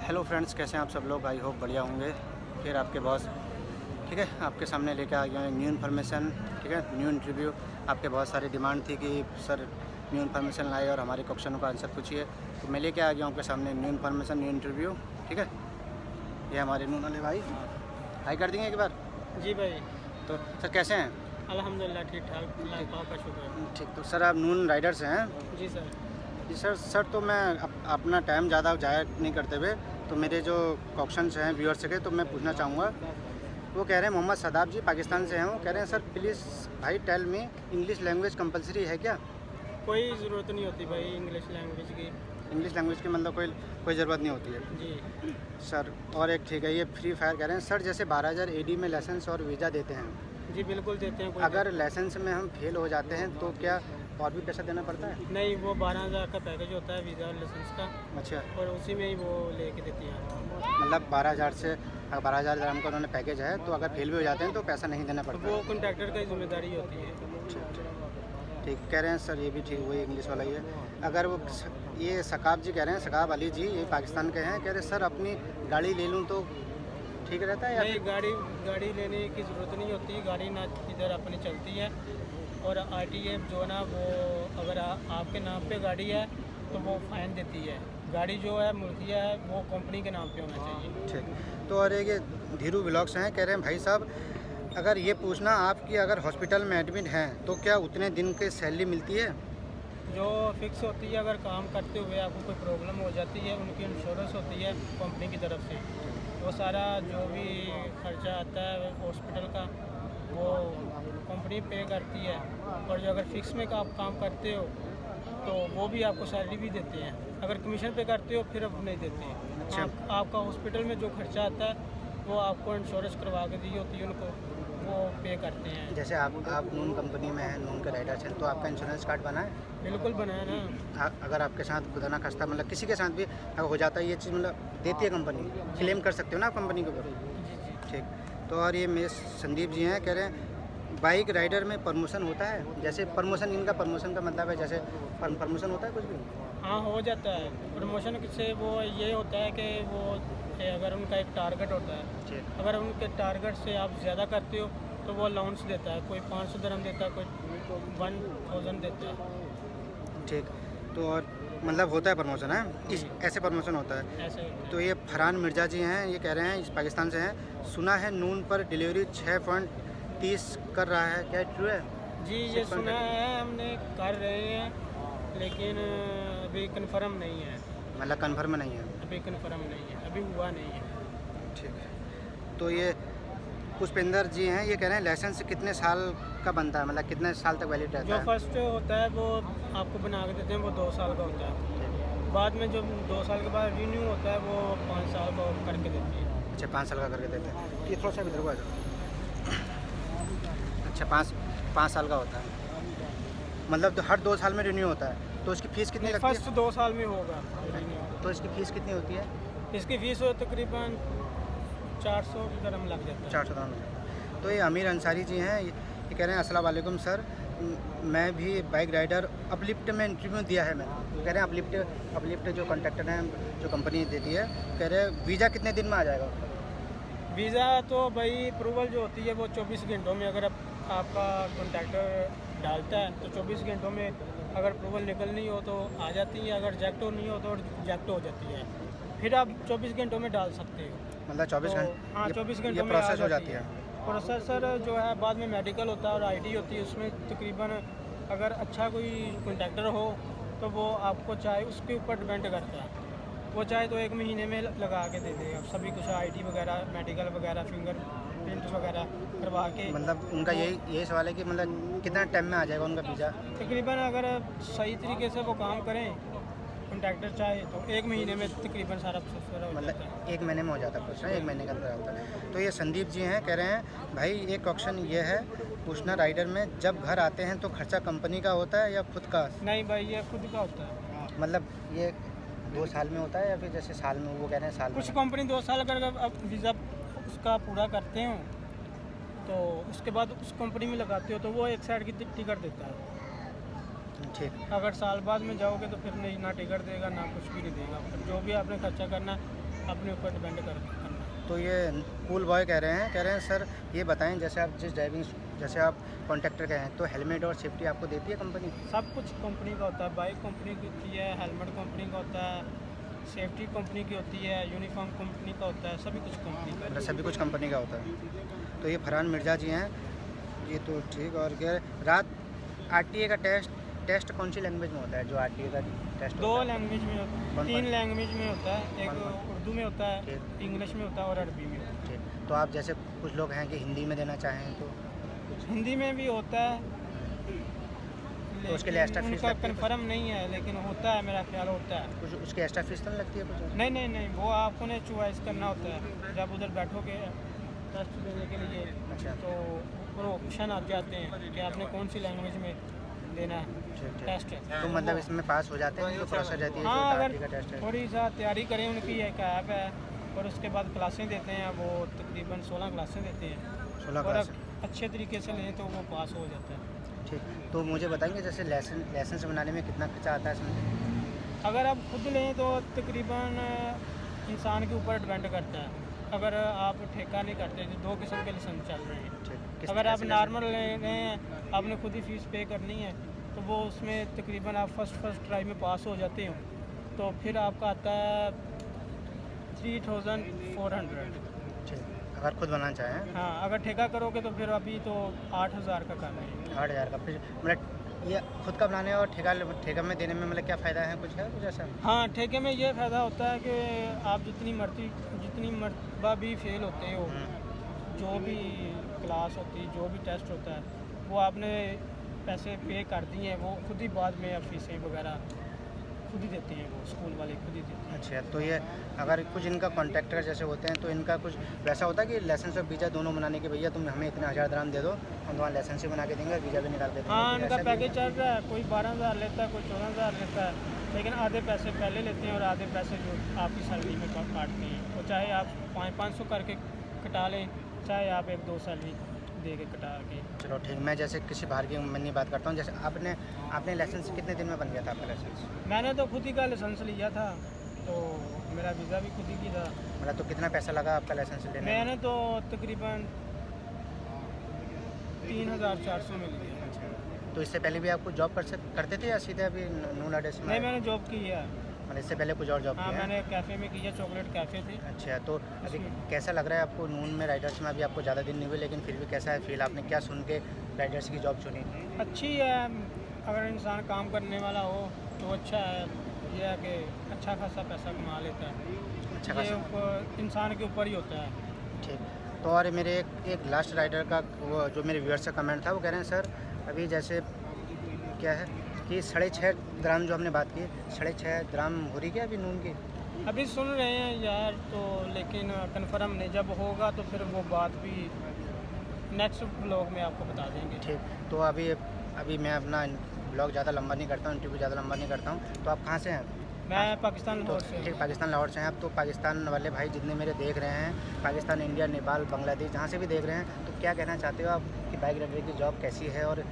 Hello friends, कैसे हैं आप सब लोग। आई होप बढ़िया होंगे। फिर आपके बॉस ठीक है आपके सामने लेके आ गया है न्यू इन्फॉर्मेशन। ठीक है, न्यू इंटरव्यू। आपके बहुत सारी डिमांड थी कि सर न्यू इन्फॉर्मेशन लाए और हमारे क्वेश्चनों का आंसर पूछिए, तो मैं लेके आ गया हूँ आपके सामने न्यू इन्फॉर्मेशन, न्यू इंटरव्यू। ठीक है, ये हमारे नून वाले भाई हाई कर देंगे एक बार। जी भाई। तो सर कैसे हैं? अल्हम्दुलिल्लाह ठीक ठाक, अल्लाह का शुक्र है। ठीक, तो सर आप नून राइडर्स हैं? जी सर। जी सर तो मैं अपना टाइम ज़्यादा ज़ाया नहीं करते हुए, तो मेरे जो क्वेश्चंस हैं व्यूअर्स के, तो मैं पूछना चाहूँगा। वो कह रहे हैं मोहम्मद सदाब जी पाकिस्तान से हैं, वो कह रहे हैं सर प्लीज़ भाई tell me English language compulsory है क्या? कोई ज़रूरत नहीं होती भाई इंग्लिश लैंग्वेज की। इंग्लिश लैंग्वेज की मतलब कोई ज़रूरत नहीं होती है जी सर। और एक ठीक है, ये फ्री फायर कह रहे हैं सर, जैसे 12,000 AD में लाइसेंस और वीज़ा देते हैं, जी बिल्कुल देते हैं। अगर लाइसेंस में हम फेल हो जाते हैं तो क्या और भी पैसा देना पड़ता है? नहीं, वो 12,000 का पैकेज होता है वीज़ा और लाइसेंस का, अच्छा, और उसी में ही वो लेके देती हैं। मतलब 12,000 से 12,000 dirham का उन्होंने पैकेज है, तो अगर फेल भी हो जाते हैं तो पैसा नहीं देना पड़ता वो है। कॉन्ट्रैक्टर की जिम्मेदारी होती है। ठीक कह रहे हैं सर, ये भी ठीक, वही इंग्लिश वाला ही है। अगर वो ये सकाब जी कह रहे हैं, सकाब अली जी, ये पाकिस्तान के हैं, कह रहे सर अपनी गाड़ी ले लूँ तो ठीक रहता है या नहीं, गाड़ी लेने की ज़रूरत नहीं होती। गाड़ी ना इधर अपनी चलती है, और RTF जो है ना, वो अगर आपके नाम पे गाड़ी है तो वो फ़ाइन देती है। गाड़ी जो है मुल्किया है, वो कंपनी के नाम पे होना चाहिए। ठीक। तो और एक ये धीरू ब्लॉग्स हैं, कह रहे हैं भाई साहब अगर ये पूछना आपकी अगर हॉस्पिटल में एडमिट हैं तो क्या उतने दिन की सैलरी मिलती है? जो फिक्स होती है, अगर काम करते हुए आपको कोई प्रॉब्लम हो जाती है, उनकी इंश्योरेंस होती है कंपनी की तरफ से, वो सारा जो भी खर्चा आता है हॉस्पिटल का वो कंपनी पे करती है। और जो अगर फिक्स में आप काम करते हो तो वो भी आपको सैलरी भी देते हैं। अगर कमीशन पे करते हो फिर अब नहीं देते हैं। अच्छा। आपका हॉस्पिटल में जो खर्चा आता है वो आपको इंश्योरेंस करवा के दी होती है उनको, वो पे करते हैं। जैसे आप नून कंपनी में हैं, नून के राइडर्स हैं, तो आपका इंश्योरेंस कार्ड बना है? बिल्कुल बनाया ना। अगर आपके साथ खुदा ना खास्ता मतलब किसी के साथ भी अगर हो जाता है ये चीज़, मतलब देती है कंपनी, क्लेम कर सकते हो ना आप कंपनी के ऊपर? जी जी। ठीक। तो और ये मेरे संदीप जी हैं, कह रहे हैं बाइक राइडर में प्रमोशन होता है? जैसे प्रमोशन, इनका प्रमोशन का मतलब है जैसे प्रमोशन होता है कुछ भी? हाँ, हो जाता है। प्रमोशन से वो ये होता है कि वो अगर उनका एक टारगेट होता है, ठीक। अगर उनके टारगेट से आप ज़्यादा करते हो तो वो अलाउंस देता है। कोई 500 dirham देता है, कोई 1000 देता है। ठीक। तो और मतलब होता है प्रमोशन है, इस ऐसे प्रमोशन होता है। ऐसे होता है। तो ये फरहान मिर्ज़ा जी हैं, ये कह रहे हैं इस पाकिस्तान से हैं, सुना है नून पर डिलीवरी 6.30 कर रहा है, क्या ट्रू है? जी, ये सुना है, हमने कर रहे हैं, लेकिन अभी कंफर्म नहीं है। मतलब कन्फर्म नहीं है। अभी कंफर्म नहीं है, अभी हुआ नहीं है। ठीक है। तो ये पुष्पेंद्र जी हैं, ये कह रहे हैं लाइसेंस कितने साल का बनता है, मतलब कितने साल तक वैलिड रहता जो है? फर्स्ट होता है वो आपको बना के देते हैं, वो 2 साल का होता है। बाद में जो 2 साल के बाद रिन्यू होता है वो 5 साल का करके देती है। अच्छा, 5 साल का करके देते हैं। ये थोड़ा सा इधर को आ जाओ। अच्छा, पाँच साल का होता है, मतलब तो हर 2 साल में रिन्यू होता है। तो इसकी फ़ीस कितनी लगती फर्स्ट 2 साल में होगा रिन्यू। है? तो इसकी फ़ीस कितनी होती है? इसकी फ़ीस तकरीबन 400 dirham लग जाता है। 400 में। तो ये अमीर अंसारी जी हैं, ये कह रहे हैं अस्सलाम वालेकुम सर, मैं भी बाइक राइडर अपलिफ्ट में इंटरव्यू दिया है मैंने। कह रहे हैं अपलिफ्ट जो कॉन्ट्रैक्टर हैं, जो कंपनी देती है, कह रहे हैं वीज़ा कितने दिन में आ जाएगा? वीज़ा तो भाई अप्रूवल जो होती है वो 24 घंटों में, अगर आपका कॉन्ट्रैक्टर डालता है तो 24 घंटों में अगर अप्रूवल निकलनी हो तो आ जाती है, अगर रिजेक्ट नहीं हो तो रिजेक्ट हो जाती है। फिर आप 24 घंटों में डाल सकते हो। मतलब 24 तो घंटे? हाँ, 24 ये घंटों में प्रोसेस हो जाती है। प्रोसेसर जो है बाद में मेडिकल होता है और ID होती है, उसमें तकरीबन अगर अच्छा कोई कॉन्ट्रैक्टर हो तो वो आपको चाहे उसके ऊपर डिपेंड करता है, वो चाहे तो 1 महीने में लगा के दे देगा सभी कुछ, ID वगैरह, मेडिकल वगैरह, फिंगर प्रिंट वगैरह करवा के। मतलब उनका यही सवाल है कि मतलब कितना टाइम में आ जाएगा उनका वीज़ा? तकरीबन अगर सही तरीके से वो काम करें कॉन्ट्रैक्टर चाहे तो 1 महीने में तकरीबन सारा प्रोसेस हो जाता है। मतलब 1 महीने में हो जाता है प्रोसेस, 1 महीने के अंदर होता है। तो ये संदीप जी हैं, कह रहे हैं भाई एक क्वेश्चन ये है पूछना, राइडर में जब घर आते हैं तो खर्चा कंपनी का होता है या खुद का? नहीं भाई, ये खुद का होता है। मतलब ये 2 साल में होता है या फिर जैसे साल में? वो कह रहे हैं साल में। कुछ कंपनी 2 साल अगर अब वीज़ा उसका पूरा करते हो तो उसके बाद उस कंपनी में लगाते हो तो वो एक साइड की टिकट देता है। ठीक। अगर साल बाद में जाओगे तो फिर नहीं, ना टिकट देगा ना कुछ भी नहीं देगा। फिर जो भी आपने खर्चा करना अपने ऊपर डिपेंड करना। तो ये कूल बॉय कह रहे हैं सर ये बताएं, जैसे आप जैसे आप कॉन्ट्रैक्टर के हैं तो हेलमेट और सेफ्टी आपको देती है कंपनी? सब कुछ कंपनी का होता है, बाइक कंपनी की होती है, हेलमेट कंपनी का होता है, सेफ्टी कंपनी की होती है, यूनिफॉर्म कंपनी का होता है, सभी कुछ कंपनी का। मतलब सभी कुछ कंपनी का होता है। तो ये फरहान मिर्ज़ा जी हैं, ये तो ठीक। और क्या रात आरटीए का टेस्ट कौन सी लैंग्वेज में होता है जो आरटीए का टेस्ट? 2 लैंग्वेज में होता है, कौन 3 लैंग्वेज में होता है, एक कौन? उर्दू में होता है, ठीक। इंग्लिश में होता है और अरबी में होता है। ठीक। तो आप जैसे कुछ लोग हैं कि हिंदी में देना चाहें तो हिंदी में भी होता है, तो उसके लिए एक्स्ट्रा फीस उनका लगती है? कन्फर्म नहीं है, लेकिन होता है, मेरा ख्याल होता है। कुछ उसकी एक्स्ट्रा फीस तो नहीं लगती है कुछ? नहीं, वो आपको ने चॉइस करना होता है जब उधर बैठोगे टेस्ट देने के लिए। अच्छा। तो ऊपर ऑप्शन आ जाते हैं कि आपने कौन सी लैंग्वेज में देना है ठीक। टेस्ट। तो मतलब इसमें पास हो जाते हैं जो प्रोसेस रहती है हाँ, जो अगर आरटीए का टेस्ट है? थोड़ी सा तैयारी करें, उनकी एक ऐप है और उसके बाद क्लासें देते हैं, वो तकरीबन 16 क्लासें देते हैं 16 और क्लास। अच्छे तरीके से लें तो वो पास हो जाता है। ठीक। तो मुझे बताएंगे जैसे लाइसेंस बनाने में कितना खर्चा आता है इसमें? अगर आप खुद लें तो तकरीबन इंसान के ऊपर डिपेंड करता है। अगर आप ठेका नहीं करते तो 2 किस्म के लाइसेंस चल रहे हैं। ठीक। अगर आप नॉर्मल ले रहे हैं, आपने खुद ही फीस पे करनी है, तो वो उसमें तकरीबन आप फर्स्ट ट्राई में पास हो जाते हो तो फिर आपका आता है 3400। ठीक। अगर खुद बनाना चाहें हाँ, अगर ठेका करोगे तो फिर अभी तो 8000 का करना है। 8,000 का। फिर मतलब ये खुद का बनाने और ठेका में देने में मतलब क्या फ़ायदा है, कुछ है कुछ ऐसा? हाँ, ठेके में ये फ़ायदा होता है कि आप जितनी मरतबा भी फेल होते हो, जो भी क्लास होती है, जो भी टेस्ट होता है, वो आपने पैसे पे कर दिए हैं, वो खुद ही बाद में फीसें वगैरह खुद ही देते हैं, वो स्कूल वाले खुद ही देते हैं। अच्छा। तो ये अगर कुछ इनका कॉन्ट्रैक्टर जैसे होते हैं तो इनका कुछ वैसा होता है कि लाइसेंस और वीज़ा दोनों बनाने के, भैया तुम हमें इतने 1000 dirham दे दो, हम तुम्हारा लाइसेंस ही बना के देंगे, वीज़ा भी निकाल के देंगे? हाँ, कुछ इनका ऐसा भी पैकेज चल रहा है, कोई 12000 लेता है, कोई 14000 लेता है, लेकिन आधे पैसे पहले लेते हैं और आधे पैसे जो आपकी सैलरी में काटते हैं। तो चाहे आप 500 करके कटा लें, चाहे आप 1-2 सैलरी दे के कटा के। चलो ठीक। मैं जैसे किसी बाहर की मैं नहीं बात करता हूँ, जैसे आपने लाइसेंस कितने दिन में बन गया था आपका लाइसेंस? मैंने तो खुद ही का लाइसेंस लिया था, तो मेरा वीज़ा भी खुद ही की था। मतलब तो कितना पैसा लगा आपका लाइसेंस लेने में? मैंने तो तकरीबन 3400 में लिया। तो इससे पहले भी आपको जॉब करते थे या सीधे अभी नून अडेस में? नहीं, मैंने जॉब की है। मतलब इससे पहले कुछ और जॉब हाँ, किया है? मैंने कैफ़े में की है, चॉकलेट कैफ़े थी। अच्छा। तो अभी कैसा लग रहा है आपको नून में राइडर्स में? अभी आपको ज़्यादा दिन नहीं हुए लेकिन फिर भी कैसा है फील? आपने क्या सुन के राइडर्स की जॉब चुनी? अच्छी है, अगर इंसान काम करने वाला हो तो अच्छा है। यह है कि अच्छा खासा पैसा कमा लेता है। अच्छा ये खासा। इंसान के ऊपर ही होता है। ठीक। तो और मेरे एक लास्ट राइडर का वो जो मेरे व्यूअर्स का कमेंट था, वो कह रहे हैं सर अभी जैसे क्या है कि 6.5 ग्राम जो हमने बात की, 6.5 ग्राम हो रही क्या अभी नून की? अभी सुन रहे हैं यार, तो लेकिन कंफर्म नहीं, जब होगा तो फिर वो बात भी नेक्स्ट ब्लॉग में आपको बता देंगे। ठीक। तो अभी मैं अपना ब्लॉग ज़्यादा लंबा नहीं करता हूँ, इंटरव्यू ज़्यादा लंबा नहीं करता हूँ। तो आप कहाँ से हैं? मैं पाकिस्तान तो लाहौर से ठीक, हूँ। पाकिस्तान लाहौर से हैं आप। तो पाकिस्तान वाले भाई जितने मेरे देख रहे हैं, पाकिस्तान, इंडिया, नेपाल, बांग्लादेश, जहाँ से भी देख रहे हैं, तो क्या कहना चाहते हो आप कि बाइक राइडर की जॉब कैसी है? और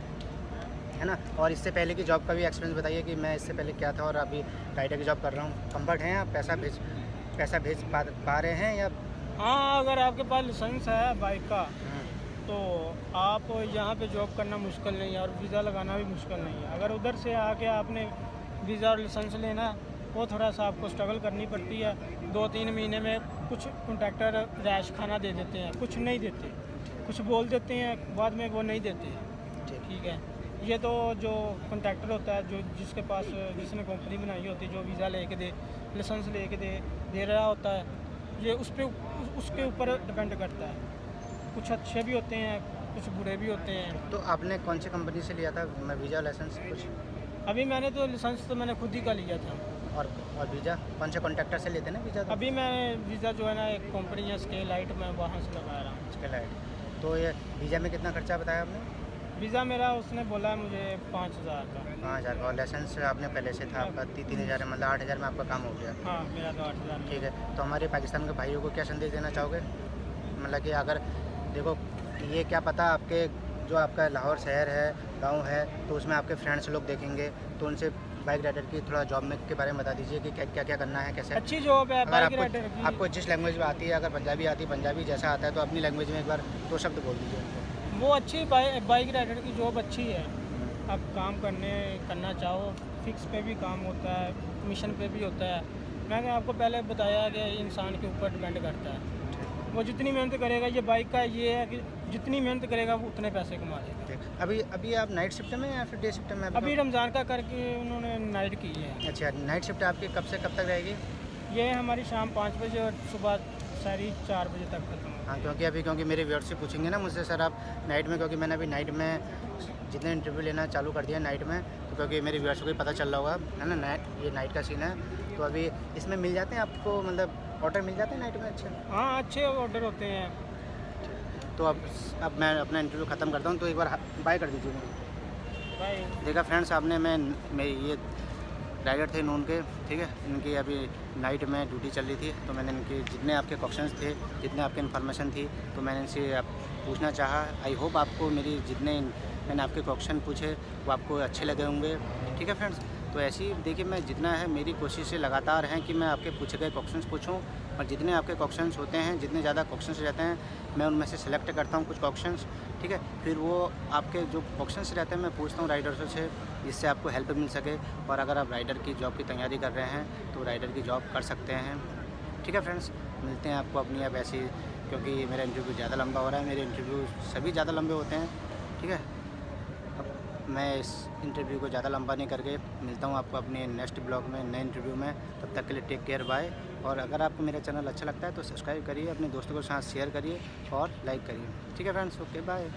है ना, और इससे पहले की जॉब का भी एक्सपीरियंस बताइए कि मैं इससे पहले क्या था और अभी राइडर की जॉब कर रहा हूँ। कंफर्ट है? आप पैसा भेज पा रहे हैं या? हाँ, अगर आपके पास लाइसेंस है बाइक का तो आप यहाँ पे जॉब करना मुश्किल नहीं है और वीज़ा लगाना भी मुश्किल नहीं है। अगर उधर से आके आपने वीज़ा और लाइसेंस लेना, वो थोड़ा सा आपको स्ट्रगल करनी पड़ती है। 2-3 महीने में कुछ कॉन्ट्रैक्टर रैश खाना दे देते हैं, कुछ नहीं देते, कुछ बोल देते हैं, बाद में वो नहीं देते। ठीक है, ये तो जो कॉन्ट्रैक्टर होता है, जो जिसने कंपनी बनाई होती है, जो वीज़ा लेके दे, लाइसेंस लेके दे रहा होता है, ये उसके ऊपर डिपेंड करता है। कुछ अच्छे भी होते हैं, कुछ बुरे भी होते हैं। तो आपने कौन सी कंपनी से लिया था मैं वीज़ा लाइसेंस कुछ? अभी मैंने तो लाइसेंस तो मैंने खुद ही का लिया था। और वीज़ा कौन से कॉन्ट्रैक्टर से लेते हैं ना वीज़ा? तो अभी मैं वीज़ा जो है ना, एक कंपनी है स्केल लाइट, मैं वहाँ से लगा रहा हूँ। उसके लाइट। तो ये वीज़ा में कितना खर्चा बताया आपने? वीज़ा मेरा उसने बोला है मुझे 5000 का। 5000 का। और लाइसेंस आपने पहले से था आपका 3000 मतलब 8000 में आपका काम हो गया? हाँ, मेरा तो 8000। ठीक है। तो हमारे पाकिस्तान के भाइयों को क्या संदेश देना चाहोगे? मतलब कि अगर देखो, ये क्या पता आपके जो आपका लाहौर शहर है, गांव है, तो उसमें आपके फ्रेंड्स लोग देखेंगे तो उनसे बाइक राइडर की थोड़ा जॉब में के बारे में बता दीजिए कि क्या क्या करना है, कैसे। अच्छी जॉब है अगर बाइक राइडर की। आपको जिस लैंग्वेज में आती है, अगर पंजाबी आती है, पंजाबी जैसा आता है, तो अपनी लैंग्वेज में एक बार 2 शब्द बोल दीजिए उनको। वो अच्छी बाइक राइडर की जॉब अच्छी है। आप काम करना चाहो, फिक्स पे भी काम होता है, कमीशन पे भी होता है। मैंने आपको पहले बताया कि इंसान के ऊपर डिपेंड करता है, वो जितनी मेहनत करेगा। ये बाइक का ये है कि जितनी मेहनत करेगा वो उतने पैसे कमा लेगा। ठीक। अभी आप नाइट शिफ्ट में या फिर डे शिफ्ट में? अभी रमज़ान का करके उन्होंने नाइट की है। अच्छा, नाइट शिफ्ट आपकी कब से कब तक रहेगी? ये हमारी शाम 5 बजे और सुबह 4:30 बजे तक खत्म हो। हाँ, क्योंकि मेरे व्यूअर्स से पूछेंगे ना मुझसे, सर आप नाइट में, क्योंकि मैंने अभी नाइट में जितने इंटरव्यू लेना चालू कर दिया नाइट में, तो क्योंकि मेरे व्यूअर्स को भी पता चल रहा होगा है ना, ये नाइट का सीन है। तो अभी इसमें मिल जाते हैं आपको, मतलब ऑर्डर मिल जाते हैं नाइट में? अच्छे, हाँ अच्छे ऑर्डर होते हैं। तो अब मैं अपना इंटरव्यू ख़त्म करता हूँ, तो एक बार बाय कर दीजिए मेरी। भाई देखा फ्रेंड्स, आपने मेरी ये राइडर थे नून के, ठीक है, इनकी अभी नाइट में ड्यूटी चल रही थी, तो मैंने इनके जितने आपके क्वेश्चंस थे, जितने आपके इन्फॉर्मेशन थी, तो मैंने इनसे पूछना चाहा। आई होप आपको मेरी जितने मैंने आपके क्वेश्चन पूछे वो आपको अच्छे लगे होंगे, ठीक है फ्रेंड्स। तो ऐसे ही देखिए, मैं जितना है मेरी कोशिशें लगातार हैं कि मैं आपके पूछे गए क्वेश्चंस पूछूं, और जितने आपके क्वेश्चंस होते हैं, जितने ज़्यादा क्वेश्चंस रहते हैं, मैं उनमें से सिलेक्ट करता हूं कुछ क्वेश्चंस, ठीक है। फिर वो आपके जो क्वेश्चंस रहते हैं मैं पूछता हूं राइडर्सों से, जिससे आपको हेल्प मिल सके। और अगर आप राइडर की जॉब की तैयारी कर रहे हैं तो राइडर की जॉब कर सकते हैं, ठीक है फ्रेंड्स। मिलते हैं आपको अपनी अब ऐसी, क्योंकि मेरा इंटरव्यू ज़्यादा लंबा हो रहा है, मेरे इंटरव्यू सभी ज़्यादा लंबे होते हैं, ठीक है। अब मैं इस इंटरव्यू को ज़्यादा लंबा नहीं करके मिलता हूँ आपको अपने नेक्स्ट ब्लॉग में, नए इंटरव्यू में। तब तक के लिए टेक केयर, बाय। और अगर आपको मेरा चैनल अच्छा लगता है तो सब्सक्राइब करिए, अपने दोस्तों के साथ शेयर करिए और लाइक करिए, ठीक है फ्रेंड्स। Okay, bye.